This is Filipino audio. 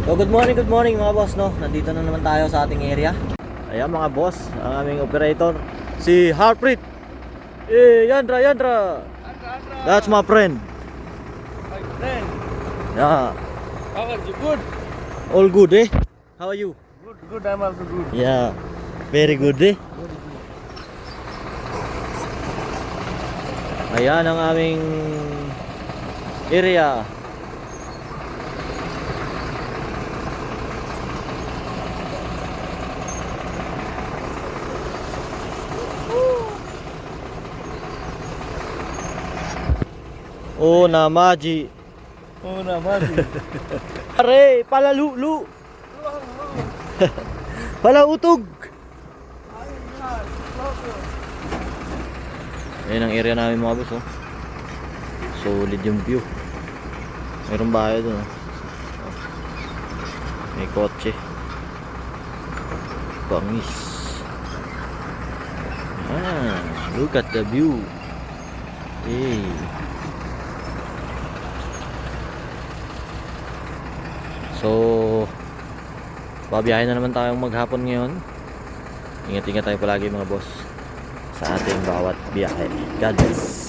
So good morning mga boss, no. Nandito na naman tayo sa ating area. Ayan mga boss, ang aming operator si Harpreet. Yandra. That's my friend. My friend, Yeah, how are you? Good? all good eh. How are you? Good, I'm also good. Yeah, very good eh. Ayan ang aming area. Oh na Maji. Oh, naman. Pare, palalulu. Palautog. Ayan ang area namin mga boss, oh. Solid yung view. Mayroong bahay doon, oh. May kotse. Bangis. Look at the view. Hey. So, babiyahin na naman tayong maghapon ngayon. Ingat-ingat tayo palagi mga boss sa ating bawat biyahe. God bless.